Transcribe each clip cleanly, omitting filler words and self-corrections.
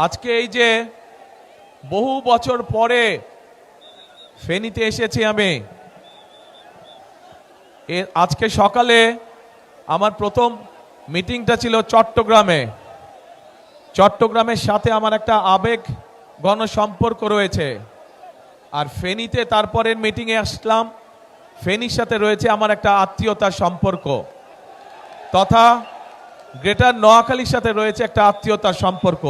আজকে এই যে বহু বছর পরে ফেনীতে এসেছি আমি, আজকে সকালে আমার প্রথম মিটিংটা ছিল চট্টগ্রামে। চট্টগ্রামের সাথে আমার একটা আবেগ ঘন সম্পর্ক রয়েছে, আর ফেনীতে তারপরের মিটিংয়ে আসলাম, ফেনীর সাথে রয়েছে আমার একটা আত্মীয়তার সম্পর্ক, তথা গ্রেটার নোয়াখালীর সাথে রয়েছে একটা আত্মীয়তার সম্পর্ক।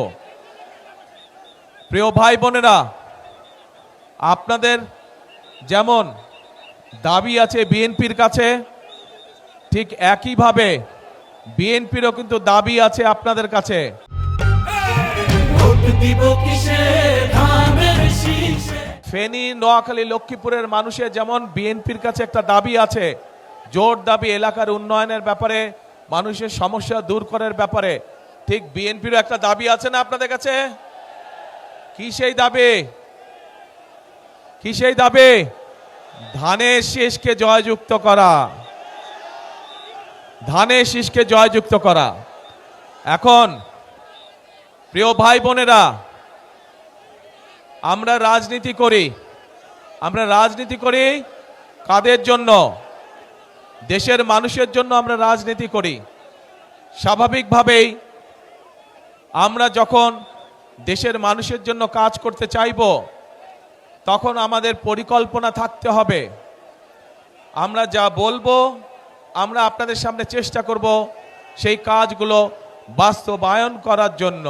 প্রিয় ভাই বোনেরা, আপনাদের যেমন দাবি আছে বিএনপির কাছে, ঠিক একইভাবে বিএনপিরও কিন্তু দাবি আছে আপনাদের কাছে। ফেনী, নোয়াখালী, লক্ষ্মীপুরের মানুষের যেমন বিএনপির কাছে একটা দাবি আছে, জোর দাবি এলাকার উন্নয়নের ব্যাপারে, মানুষের সমস্যা দূর করার ব্যাপারে, ঠিক বিএনপিরও একটা দাবি আছে না আপনাদের কাছে? কি সেই দাবি? কি সেই দাবি? ধানের শীষকে জয়যুক্ত করা, ধানের শীষকে জয়যুক্ত করা। এখন প্রিয় ভাই বোনেরা, আমরা রাজনীতি করি, আমরা রাজনীতি করি কাদের জন্য? দেশের মানুষের জন্য আমরা রাজনীতি করি। স্বাভাবিকভাবেই আমরা যখন দেশের মানুষের জন্য কাজ করতে চাইব, তখন আমাদের পরিকল্পনা থাকতে হবে। আমরা যা বলবো, আমরা আপনাদের সামনে চেষ্টা করব সেই কাজগুলো বাস্তবায়ন করার জন্য।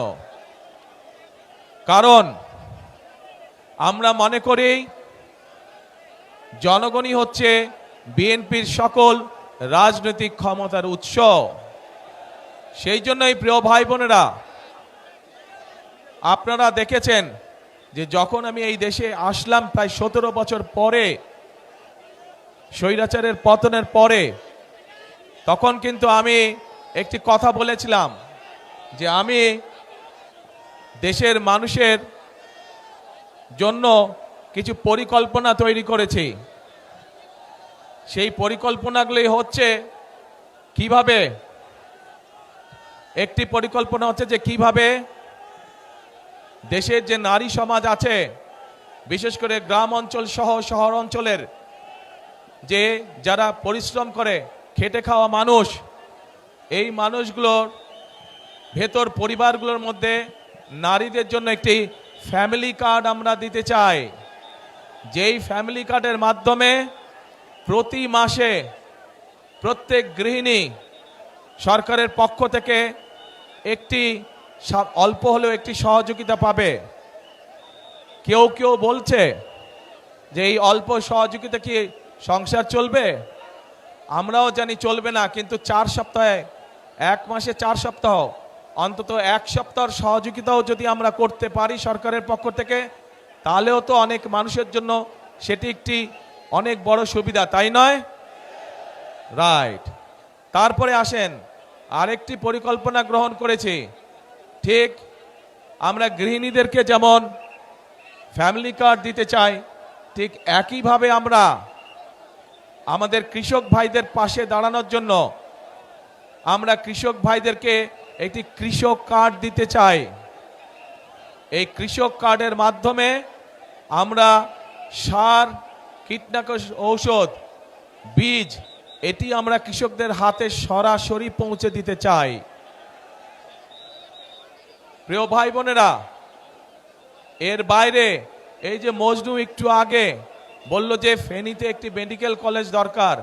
কারণ আমরা মনে করি জনগণই হচ্ছে বিএনপির সকল রাজনৈতিক ক্ষমতার উৎস। সেই জন্যই প্রিয় ভাই বোনেরা, আপনারা দেখেছেন যে যখন আমি এই দেশে আসলাম প্রায় 17 বছর পরে, স্বৈরাচারের পতনের পরে, তখন কিন্তু আমি একটি কথা বলেছিলাম যে আমি দেশের মানুষের জন্য কিছু পরিকল্পনা তৈরি করেছি। সেই পরিকল্পনাগুলি হচ্ছে কিভাবে, একটি পরিকল্পনা হচ্ছে যে কিভাবে দেশের যে নারী সমাজ আছে, বিশেষ করে গ্রাম অঞ্চল সহ শহর অঞ্চলের যে যারা পরিশ্রম করে খেটে খাওয়া মানুষ, এই মানুষগুলোর ভেতর পরিবারগুলোর মধ্যে নারীদের জন্য একটি ফ্যামিলি কার্ড আমরা দিতে চাই। যেই ফ্যামিলি কার্ডের মাধ্যমে প্রতি মাসে প্রত্যেক গৃহিণী সরকারের পক্ষ থেকে একটি অল্প হলেও একটি সহযোগিতা পাবে। কেউ কেউ বলছে যে এই অল্প সহযোগিতা কি সংসার চলবে? আমরাও জানি চলবে না, কিন্তু 4 সপ্তাহে, এক মাসে 4 সপ্তাহ, অন্তত 1 সপ্তাহের সহযোগিতাও যদি আমরা করতে পারি সরকারের পক্ষ থেকে, তাহলেও তো অনেক মানুষের জন্য সেটি একটি অনেক বড় সুবিধা, তাই নয়? রাইট। তারপরে আসেন, আরেকটি পরিকল্পনা গ্রহণ করেছি। ঠিক আমরা গৃহিণীদেরকে যেমন ফ্যামিলি কার্ড দিতে চাই, ঠিক একইভাবে আমরা আমাদের কৃষক ভাইদের পাশে দাঁড়ানোর জন্য আমরা কৃষক ভাইদেরকে একটি কৃষক কার্ড দিতে চাই। এই কৃষক কার্ডের মাধ্যমে আমরা সার, কীটনাশক ঔষধ, বীজ, এটি আমরা কৃষকদের হাতে সরাসরি পৌঁছে দিতে চাই। প্রিয় ভাই বোনেরা, এর বাইরে এই যে মজনু একটু আগে বলল যে ফেনীতে একটি মেডিকেল কলেজ দরকার,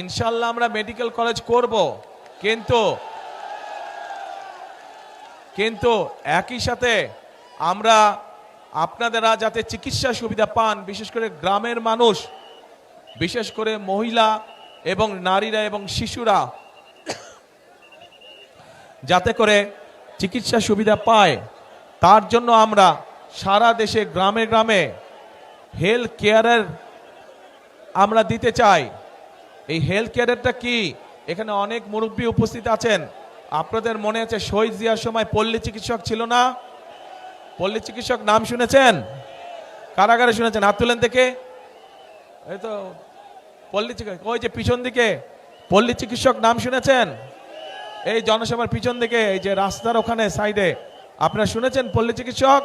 ইনশাল্লাহ আমরা মেডিকেল কলেজ করব, কিন্তু একই সাথে আমরা আপনারা যাতে চিকিৎসা সুবিধা পান, বিশেষ করে গ্রামের মানুষ, বিশেষ করে মহিলা এবং নারীরা এবং শিশুরা যাতে করে চিকিৎসা সুবিধা পায়, তার জন্য আমরা সারা দেশে গ্রামে গ্রামে হেলথ কেয়ারের আমরা দিতে চাই। এই হেলথ কেয়ারেরটা কি? এখানে অনেক মুরব্বী উপস্থিত আছেন, আপনাদের মনে আছে শহীদ জিয়ার সময় পল্লী চিকিৎসক ছিল না? পল্লী চিকিৎসক নাম শুনেছেন? কারাগারে শুনেছেন? হাত তুলেন থেকে। এই তো পল্লী চিকিৎসক, ওই যে পিছন দিকে পল্লী চিকিৎসক নাম শুনেছেন? এই জনসভার পিছন দিকে, এই যে রাস্তার ওখানে সাইডে আপনারা শুনেছেন পল্লী চিকিৎসক?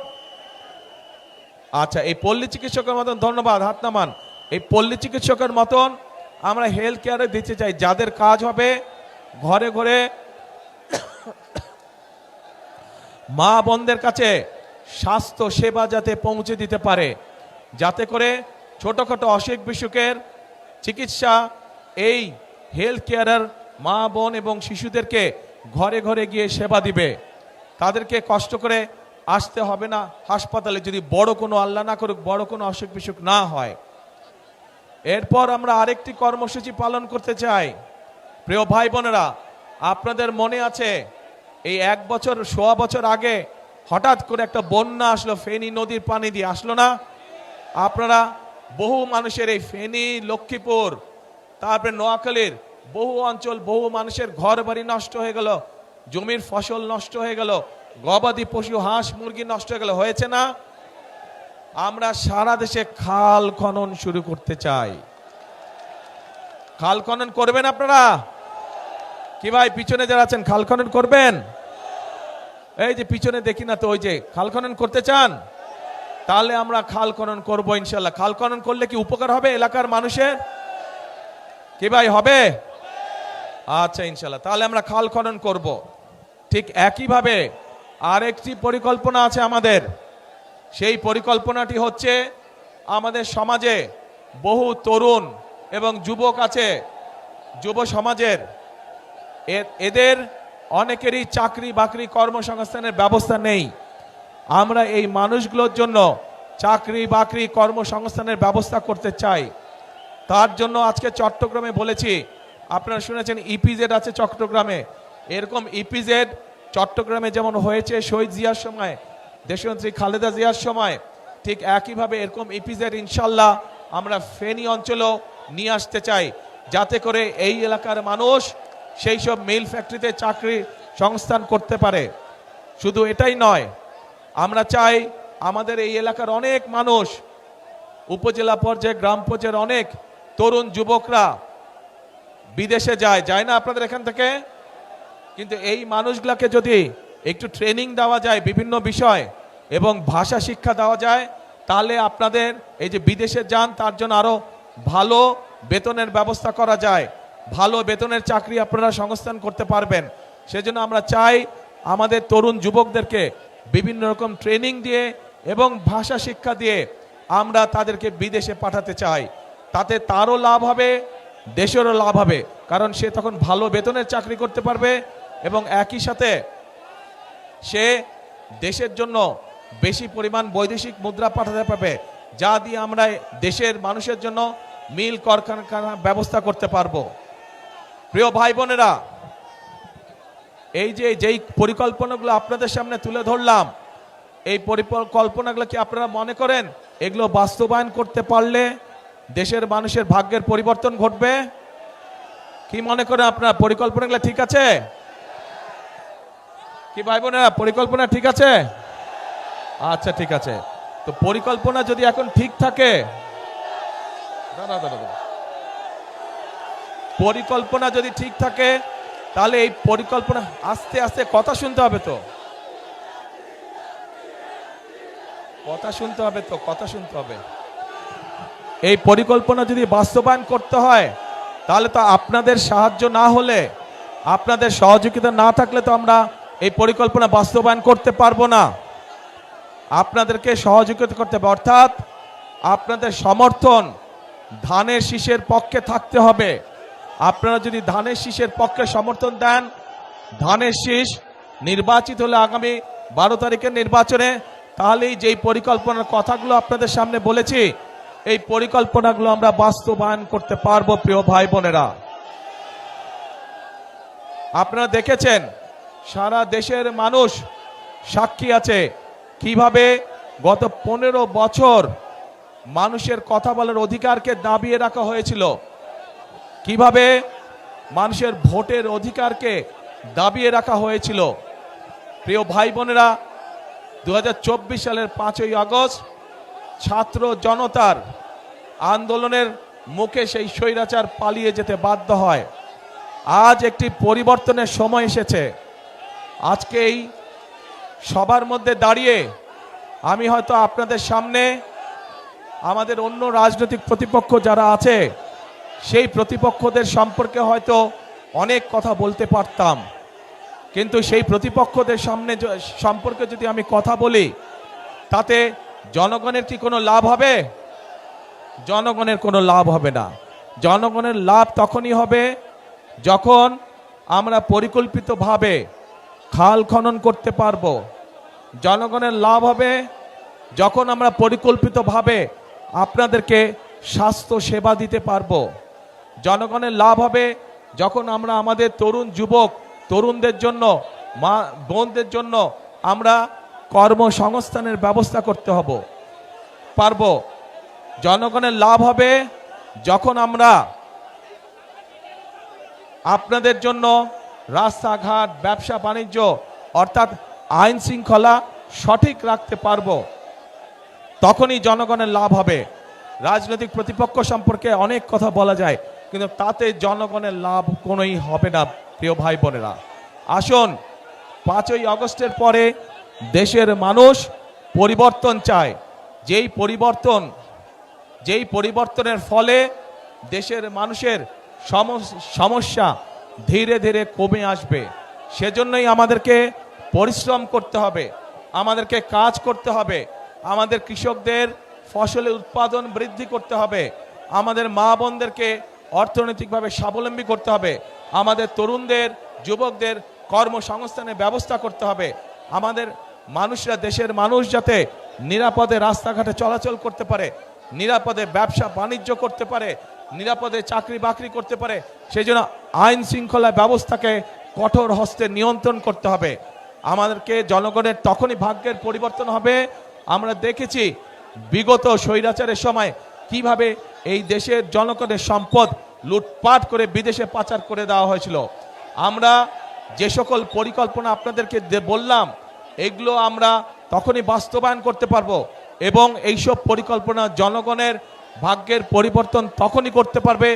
আচ্ছা, এই পল্লী চিকিৎসকের মতন, ধন্যবাদ, হাত নামান। এই পল্লী চিকিৎসকের মতন আমরা হেলথ কেয়ারে দিতে চাই, যাদের কাজ হবে ঘরে ঘরে মা বোনদের কাছে স্বাস্থ্য সেবা যাতে পৌঁছে দিতে পারে, যাতে করে ছোটখাটো অসুখ বিসুখের চিকিৎসা এই হেলথ কেয়ারের মা বোন এবং শিশুদেরকে ঘরে ঘরে গিয়ে সেবা দিবে। তাদেরকে কষ্ট করে আসতে হবে না হাসপাতালে, যদি বড় কোনো, আল্লাহ না করুক, বড় কোনো অসুখ বিসুখ না হয়। এরপর আমরা আরেকটি কর্মসূচি পালন করতে চাই। প্রিয় ভাই বোনেরা, আপনাদের মনে আছে এই 1 বছর, সোয়া বছর আগে হঠাৎ করে একটা বন্যা আসলো, ফেনী নদীর পানি দিয়ে আসলো না? আপনারা বহু মানুষের এই ফেনী, লক্ষ্মীপুর, তারপরে নোয়াখালীর বহু অঞ্চল, বহু মানুষের ঘর বাড়ি নষ্ট হয়ে গেল, জমির ফসল নষ্ট হয়ে গেল, গবাদি পশু, হাঁস মুরগি নষ্ট হয়ে গেল, হয়েছে না? আমরা সারা দেশে খাল খনন শুরু করতে চাই। খাল খনন করবেন আপনারা? কি ভাই, পিছনে যারা আছেন খাল খনন করবেন? এই যে পিছনে দেখি না তো, ওই যে খাল খনন করতে চান? তাহলে আমরা খাল খনন করবো ইনশাল্লাহ। খাল খনন করলে কি উপকার হবে এলাকার মানুষের? কি ভাই, হবে? আচ্ছা ইনশাল্লাহ, তাহলে আমরা খাল খনন করব। ঠিক একইভাবে আরেকটি পরিকল্পনা আছে আমাদের। সেই পরিকল্পনাটি হচ্ছে, আমাদের সমাজে বহু তরুণ এবং যুবক আছে, যুব সমাজের, এদের অনেকেরই চাকরি বাকরি কর্মসংস্থানের ব্যবস্থা নেই। আমরা এই মানুষগুলোর জন্য চাকরি বাকরি কর্মসংস্থানের ব্যবস্থা করতে চাই। তার জন্য আজকে চট্টগ্রামে বলেছি, আপনারা শুনেছেন ইপিজেড আছে চট্টগ্রামে। এরকম ইপিজেড চট্টগ্রামে যেমন হয়েছে শহীদ জিয়ার সময়, দেশনেত্রী খালেদা জিয়ার সময়, ঠিক একইভাবে এরকম ইপিজেড ইনশাল্লাহ আমরা ফেনী অঞ্চলেও নিয়ে আসতে চাই, যাতে করে এই এলাকার মানুষ সেই সব মিল ফ্যাক্টরিতে চাকরি সংস্থান করতে পারে। শুধু এটাই নয়, আমরা চাই আমাদের এই এলাকার অনেক মানুষ, উপজেলা পর্যায়ে, গ্রাম পর্যায়ের অনেক তরুণ যুবকরা বিদেশে যায় না আপনাদের এখান থেকে? কিন্তু এই মানুষগুলোকে যদি একটু ট্রেনিং দেওয়া যায় বিভিন্ন বিষয় এবং ভাষা শিক্ষা দেওয়া যায়, তাহলে আপনাদের এই যে বিদেশে যান তার জন্য আরো ভালো বেতনের ব্যবস্থা করা যায়, ভালো বেতনের চাকরি আপনারা সংস্থান করতে পারবেন। সেজন্য আমরা চাই আমাদের তরুণ যুবকদেরকে বিভিন্ন রকম ট্রেনিং দিয়ে এবং ভাষা শিক্ষা দিয়ে আমরা তাদেরকে বিদেশে পাঠাতে চাই। তাতে তারও লাভ হবে, দেশেরও লাভ হবে, কারণ সে তখন ভালো বেতনের চাকরি করতে পারবে এবং একই সাথে সে দেশের জন্য বেশি পরিমাণ বৈদেশিক মুদ্রা পাঠাতে পারবে, যা দিয়ে আমরা দেশের মানুষের জন্য মিল কারখানা ব্যবস্থা করতে পারবো। প্রিয় ভাই বোনেরা, এই যে যেই পরিকল্পনাগুলো আপনাদের সামনে তুলে ধরলাম, এই পরিকল্পনাগুলো কি আপনারা মনে করেন এগুলো বাস্তবায়ন করতে পারলে দেশের মানুষের ভাগ্যের পরিবর্তন ঘটবে? কি মনে করেন আপনারা, পরিকল্পনাগুলো ঠিক আছে? কি ভাই বোনেরা, পরিকল্পনা ঠিক আছে? আচ্ছা ঠিক আছে। তো পরিকল্পনা যদি এখন ঠিক থাকে, পরিকল্পনা যদি ঠিক থাকে, তাহলে এই পরিকল্পনা আস্তে আস্তে, কথা শুনতে হবে তো, কথা শুনতে হবে তো, কথা শুনতে হবে। এই পরিকল্পনা যদি বাস্তবায়ন করতে হয়, তাহলে তো আপনাদের সাহায্য না হলে, আপনাদের সহযোগিতা না থাকলে তো আমরা এই পরিকল্পনা বাস্তবায়ন করতে পারবো না। আপনাদেরকে সহযোগিতা করতে হবে, অর্থাৎ আপনাদের সমর্থন ধানের শীষের পক্ষে থাকতে হবে। আপনারা যদি ধানের শীষের পক্ষে সমর্থন দেন, ধানের শীষ নির্বাচিত হলে আগামী 12 তারিখের নির্বাচনে, তাহলেই যেই পরিকল্পনার কথাগুলো আপনাদের সামনে বলেছি, এই পরিকল্পনাগুলো আমরা বাস্তবায়ন করতে পারবো। প্রিয় ভাই বোনেরা, আপনারা দেখেছেন সারা দেশের মানুষ সাক্ষী আছে কিভাবে গত 15 বছর মানুষের কথা বলার অধিকারকে দাবিয়ে রাখা হয়েছিল, কিভাবে মানুষের ভোটের অধিকারকে দাবিয়ে রাখা হয়েছিল। প্রিয় ভাই বোনেরা, 2024 সালের 5ই আগস্ট ছাত্র জনতার আন্দোলনের মুখে সেই স্বৈরাচার পালিয়ে যেতে বাধ্য হয়। আজ একটি পরিবর্তনের সময় এসেছে। আজকে এই সবার মধ্যে দাঁড়িয়ে আমি হয়তো আপনাদের সামনে আমাদের অন্য রাজনৈতিক প্রতিপক্ষ যারা আছে সেই প্রতিপক্ষদের সম্পর্কে হয়তো অনেক কথা বলতে পারতাম, কিন্তু সেই প্রতিপক্ষদের সামনে সম্পর্কে যদি আমি কথা বলি তাতে জনগণের কি কোনো লাভ হবে? জনগণের কোনো লাভ হবে না। জনগণের লাভ তখনই হবে যখন আমরা পরিকল্পিতভাবে খাল খনন করতে পারবো। জনগণের লাভ হবে যখন আমরা পরিকল্পিতভাবে আপনাদেরকে স্বাস্থ্য সেবা দিতে পারবো। জনগণের লাভ হবে যখন আমরা আমাদের তরুণ যুবক তরুণদের জন্য, মা বোনদের জন্য আমরা কর্মসংস্থানের ব্যবস্থা করতে পারবো। জনগণের লাভ হবে যখন আমরা আপনাদের জন্য রাস্তাঘাট, ব্যবসা বাণিজ্য অর্থাৎ আইন শৃঙ্খলা সঠিক রাখতে পারবো, তখনই জনগণের লাভ হবে। রাজনৈতিক প্রতিপক্ষ সম্পর্কে অনেক কথা বলা যায়, কিন্তু তাতে জনগণের লাভ কোনোই হবে না। প্রিয় ভাই বোনেরা, আসুন 5ই আগস্টের পরে দেশের মানুষ পরিবর্তন চায়। যেই পরিবর্তনের ফলে দেশের মানুষের সমস্যা ধীরে ধীরে কমে আসবে। সেজন্যই আমাদেরকে পরিশ্রম করতে হবে, আমাদেরকে কাজ করতে হবে, আমাদের কৃষকদের ফসলের উৎপাদন বৃদ্ধি করতে হবে, আমাদের মা বোনদেরকে অর্থনৈতিকভাবে স্বাবলম্বী করতে হবে, আমাদের তরুণদের যুবকদের কর্মসংস্থানের ব্যবস্থা করতে হবে। আমাদের মানুষরা, দেশের মানুষ যাতে নিরাপদে রাস্তাঘাটে চলাচল করতে পারে, নিরাপদে ব্যবসা বাণিজ্য করতে পারে, নিরাপদে চাকরি বাকরি করতে পারে, সেই জন্য আইন শৃঙ্খলা ব্যবস্থাকে কঠোর হস্তে নিয়ন্ত্রণ করতে হবে। আমাদেরকে জনগণের তখনই ভাগ্যের পরিবর্তন হবে। আমরা দেখেছি বিগত স্বৈরাচারের সময় কিভাবে এই দেশের জনগণের সম্পদ লুটপাট করে বিদেশে পাচার করে দেওয়া হয়েছিল। আমরা যে সকল পরিকল্পনা আপনাদেরকে বললাম, এগুলো আমরা তখনই বাস্তবায়ন করতে পারবো, এবং এইসব পরিকল্পনা জনগণের ভাগ্যের পরিবর্তন তখনই করতে পারবে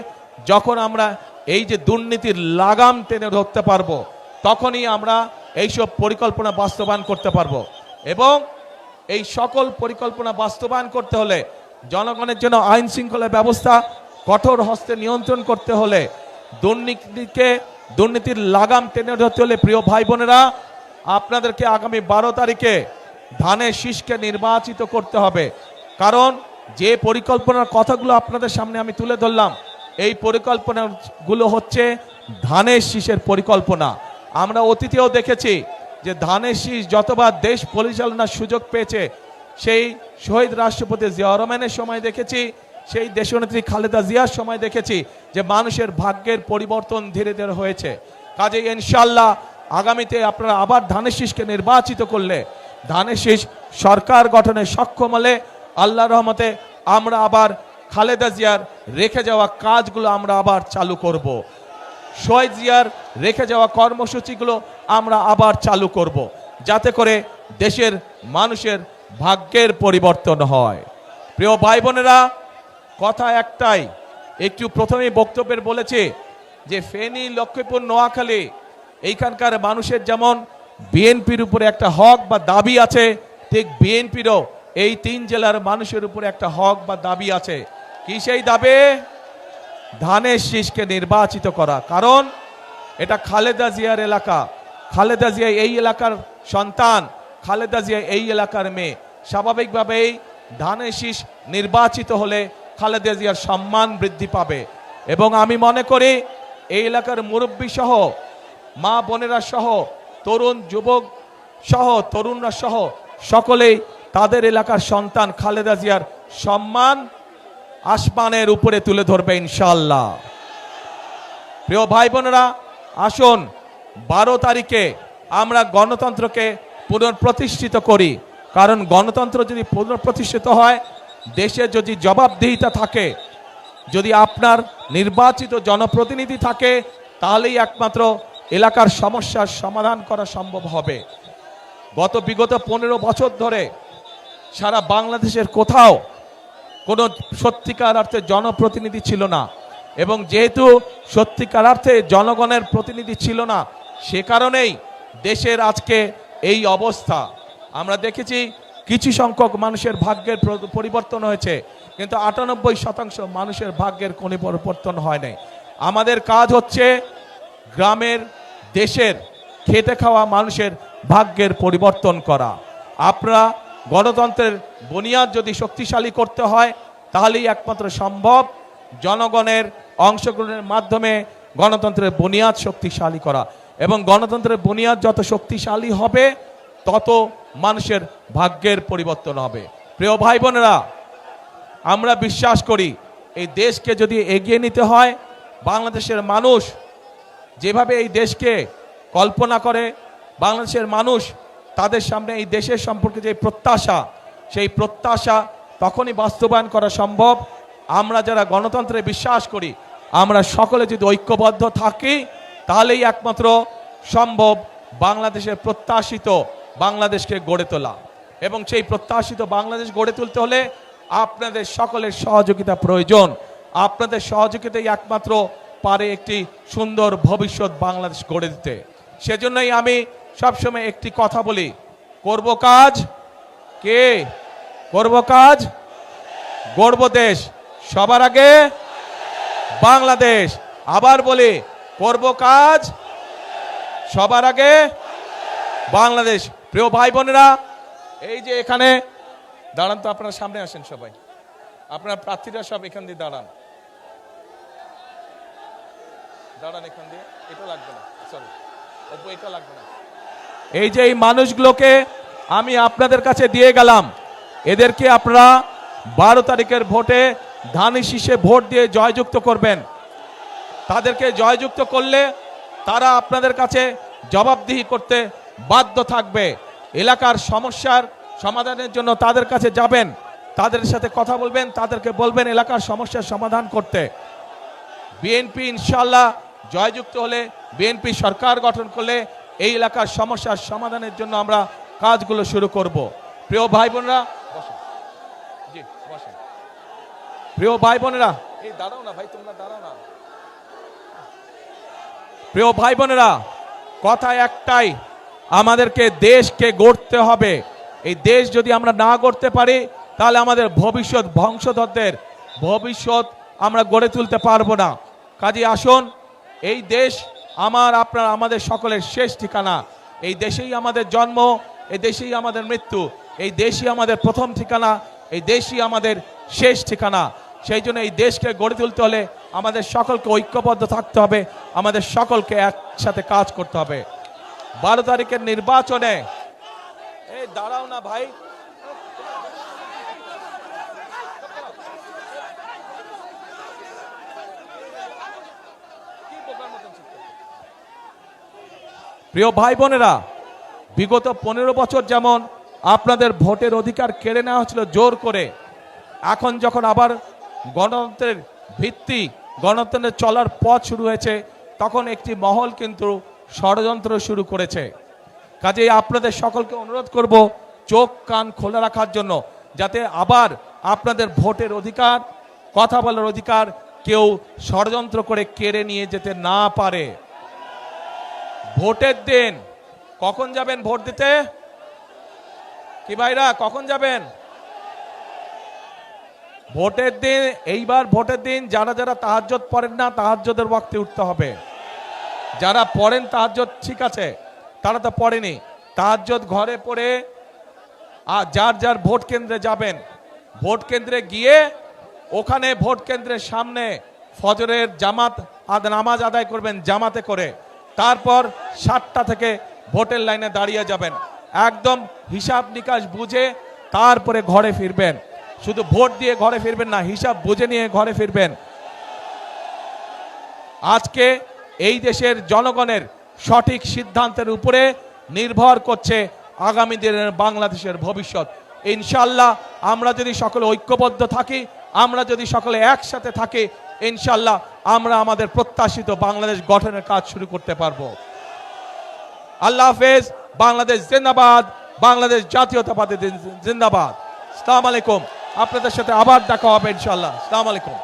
যখন আমরা এই যে দুর্নীতির লাগাম টেনে ধরতে পারবো, তখনই আমরা এইসব পরিকল্পনা বাস্তবায়ন করতে পারবো। এবং এই সকল পরিকল্পনা বাস্তবায়ন করতে হলে, জনগণের জন্য আইন শৃঙ্খলা ব্যবস্থা কঠোর হস্তে নিয়ন্ত্রণ করতে হলে, দুর্নীতির লাগাম টেনে ধরতে হলে, প্রিয় ভাই বোনেরা, আপনাদেরকে আগামী 12 তারিখে ধানের শীষকে নির্বাচিত করতে হবে। কারণ যে পরিকল্পনার কথাগুলো আপনাদের সামনে আমি তুলে ধরলাম, এই পরিকল্পনাগুলো হচ্ছে ধানের শীষের পরিকল্পনা। আমরা অতীতেও দেখেছি যে ধানের শীষ যতবার দেশ পরিচালনার সুযোগ পেয়েছে, সেই শহীদ রাষ্ট্রপতি জিয়াউর রহমানের সময় দেখেছি, সেই দেশনেত্রী খালেদা জিয়ার সময় দেখেছি যে মানুষের ভাগ্যের পরিবর্তন ধীরে ধীরে হয়েছে। কাজেই ইনশাআল্লাহ আগামীতে আপনারা আবার ধানের শীষকে নির্বাচিত করলে, ধানের শীষ সরকার গঠনে সক্ষম হলে, আল্লাহর রহমতে আমরা আবার খালেদা জিয়ার রেখে যাওয়া কাজগুলো আমরা আবার চালু করব। শহীদ জিয়ার রেখে যাওয়া কর্মসূচিগুলো আমরা আবার চালু করব, যাতে করে দেশের মানুষের ভাগ্যের পরিবর্তন হয়। প্রিয় ভাই বোনেরা, কথা একটাই, একটু প্রথমেই বক্তব্যের বলেছে যে ফেনী, লক্ষ্মীপুর, নোয়াখালী এইখানকার মানুষের যেমন বিএনপির উপরে একটা হক বা দাবি আছে, ঠিক বিএনপিরও এই 3 জেলার মানুষের উপরে একটা হক বা দাবি আছে। কি সেই দাবি? ধানের শীষকে নির্বাচিত করা। কারণ এটা খালেদা জিয়ার এলাকা, খালেদা জিয়া এই এলাকার সন্তান, খালেদা জিয়া এই এলাকার মেয়ে। স্বাভাবিকভাবেই ধানের শীষ নির্বাচিত হলে খালেদা জিয়ার সম্মান বৃদ্ধি পাবে। এবং আমি মনে করি এই এলাকার মুরব্বী সহ, মা বোনেরা সহ, তরুণ যুবক সহ, তরুণরা সহ সকলেই তাদের এলাকার সন্তান খালেদা জিয়ার সম্মান আসমানের উপরে তুলে ধরবে ইনশাআল্লাহ। প্রিয় ভাই বোনেরা, আসুন 12 তারিখে আমরা গণতন্ত্রকে পুনঃপ্রতিষ্ঠিত করি। কারণ গণতন্ত্র যদি পুনঃপ্রতিষ্ঠিত হয়, দেশে যদি জবাবদিহিতা থাকে, যদি আপনার নির্বাচিত জনপ্রতিনিধি থাকে, তাহলেই একমাত্র এলাকার সমস্যার সমাধান করা সম্ভব হবে। বিগত 15 বছর ধরে সারা বাংলাদেশের কোথাও কোনো সত্যিকার অর্থে জনপ্রতিনিধি ছিল না, এবং যেহেতু সত্যিকার অর্থে জনগণের প্রতিনিধি ছিল না, সে কারণেই দেশের আজকে এই অবস্থা। আমরা দেখেছি কিছু সংখ্যক মানুষের ভাগ্যের পরিবর্তন হয়েছে, কিন্তু 98% মানুষের ভাগ্যের কোনো পরিবর্তন হয় নাই। আমাদের কাজ হচ্ছে গ্রামের, দেশের, খেটে খাওয়া মানুষের ভাগ্যের পরিবর্তন করা। আপনারা গণতন্ত্রের বুনিয়াদ যদি শক্তিশালী করতে হয়, তাহলেই একমাত্র সম্ভব জনগণের অংশগ্রহণের মাধ্যমে গণতন্ত্রের বুনিয়াদ শক্তিশালী করা। এবং গণতন্ত্রের বুনিয়াদ যত শক্তিশালী হবে, তত মানুষের ভাগ্যের পরিবর্তন হবে। প্রিয় ভাই বোনেরা, আমরা বিশ্বাস করি এই দেশকে যদি এগিয়ে নিতে হয়, বাংলাদেশের মানুষ যেভাবে এই দেশকে কল্পনা করে, বাংলাদেশের মানুষ তাদের সামনে এই দেশের সম্পর্কে যে প্রত্যাশা, সেই প্রত্যাশা তখনই বাস্তবায়ন করা সম্ভব আমরা যারা গণতন্ত্রে বিশ্বাস করি, আমরা সকলে যদি ঐক্যবদ্ধ থাকি, তাহলেই একমাত্র সম্ভব বাংলাদেশের প্রত্যাশিত বাংলাদেশকে গড়ে তোলা। এবং সেই প্রত্যাশিত বাংলাদেশ গড়ে তুলতে হলে আপনাদের সকলের সহযোগিতা প্রয়োজন। আপনাদের সহযোগিতাই একমাত্র পারে একটি সুন্দর ভবিষ্যৎ বাংলাদেশ গড়ে দিতে। সেজন্যই আমি সবসময় একটি কথা বলি, করব কাজ, কে করব কাজ, গড়ব দেশ, সবার আগে বাংলাদেশ। আবার বলি, করব কাজ, সবার আগে বাংলাদেশ। প্রিয় ভাই বোনেরা, এই যে এখানে দাঁড়ান তো, আপনারা সামনে আসেন সবাই, আপনার প্রার্থীরা সব এখান দিয়ে দাঁড়ান, দাঁড়ান এখান দিয়ে, এটা লাগবে না, সরি এটা লাগবে না। এই যে এই মানুষগুলোকে আমি আপনাদের কাছে দিয়ে গেলাম, এদেরকে আপনারা 12 তারিখের ভোটে ধানের শীষে ভোট দিয়ে জয়যুক্ত করবেন। তাদেরকে জয়যুক্ত করলে তারা আপনাদের কাছে জবাবদিহি করতে বাধ্য থাকবে। এলাকার সমস্যার সমাধানের জন্য তাদের কাছে যাবেন, তাদের সাথে কথা বলবেন, তাদেরকে বলবেন এলাকার সমস্যার সমাধান করতে। বিএনপি ইনশাল্লাহ জয়যুক্ত হলে, বিএনপি সরকার গঠন করলে এই এলাকার সমস্যার সমাধানের জন্য আমরা কাজগুলো শুরু করব। প্রিয় ভাই বোনেরা, জি বসেন। প্রিয় ভাই বোনেরা, এই দাঁড়াও না ভাই, তোমরা দাঁড়াও না। প্রিয় ভাই বোনেরা, কথা একটাই, আমাদেরকে দেশকে গড়তে হবে। এই দেশ যদি আমরা না গড়তে পারি, তাহলে আমাদের ভবিষ্যৎ, বংশধরদের ভবিষ্যৎ আমরা গড়ে তুলতে পারবো না। কাজে আসুন, এই দেশ আমার, আপনার, আমাদের সকলের শেষ ঠিকানা। এই দেশেই আমাদের জন্ম, এই দেশেই আমাদের মৃত্যু, এই দেশই আমাদের প্রথম ঠিকানা, এই দেশই আমাদের শেষ ঠিকানা। সেই জন্য এই দেশকে গড়ে তুলতে হলে আমাদের সকলকে ঐক্যবদ্ধ থাকতে হবে, আমাদের সকলকে একসাথে কাজ করতে হবে। 12 তারিখের নির্বাচনে, এই দাঁড়াও না ভাই, প্রিয় ভাই বোনেরা, বিগত 15 বছর যেমন আপনাদের ভোটের অধিকার কেড়ে নেওয়া হয়েছিল জোর করে, এখন যখন আবার গণতন্ত্রের ভিত্তি, গণতন্ত্রের চলার পথ শুরু হয়েছে, তখন একটি মহল কিন্তু ষড়যন্ত্র শুরু করেছে। কাজেই আপনাদের সকলকে অনুরোধ করব চোখ কান খোলা রাখার জন্য, যাতে আবার আপনাদের ভোটের অধিকার, কথা বলার অধিকার কেউ ষড়যন্ত্র করে কেড়ে নিয়ে যেতে না পারে। ভোটের দিন কখন যাবেন ভোট দিতে? কি ভাইরা, কখন যাবেন ভোটের দিন? এইবার ভোটের দিন যারা যারা তাহাজ্জুদ পড়েন না, তাহাজ্জুদের ওয়াক্তে উঠতে হবে। যারা পড়েন তাহাজ্জুদ, ঠিক আছে, তারা তো পড়েনি, তাহাজ্জুদ ঘরে পড়ে আর যার যার ভোট কেন্দ্রে যাবেন। ভোট কেন্দ্রে গিয়ে ওখানে ভোট কেন্দ্রের সামনে ফজরের জামাত নামাজ আদায় করবেন জামাতে করে। তারপর 7টা থেকে ভোটের লাইনে দাঁড়িয়ে যাবেন, একদম হিসাব নিকাশ বুঝে তারপরে ঘরে ফিরবেন। শুধু ভোট দিয়ে ঘরে ফিরবেন না, হিসাব বুঝে নিয়ে ঘরে ফিরবেন। আজকে এই দেশের জনগণের সঠিক সিদ্ধান্তের উপরে নির্ভর করছে আগামী দিনের বাংলাদেশের ভবিষ্যৎ। ইনশাল্লাহ আমরা যদি সকলে ঐক্যবদ্ধ থাকি, আমরা যদি সকলে একসাথে থাকি, ইনশাল্লাহ আমরা আমাদের প্রত্যাশিত বাংলাদেশ গঠনের কাজ শুরু করতে পারবো। আল্লাহ হাফেজ। বাংলাদেশ জিন্দাবাদ, বাংলাদেশ জাতীয়তাবাদী জিন্দাবাদ। আসসালামু আলাইকুম। আপনাদের সাথে আবার দেখা হবে ইনশাল্লাহ। আসসালামু আলাইকুম।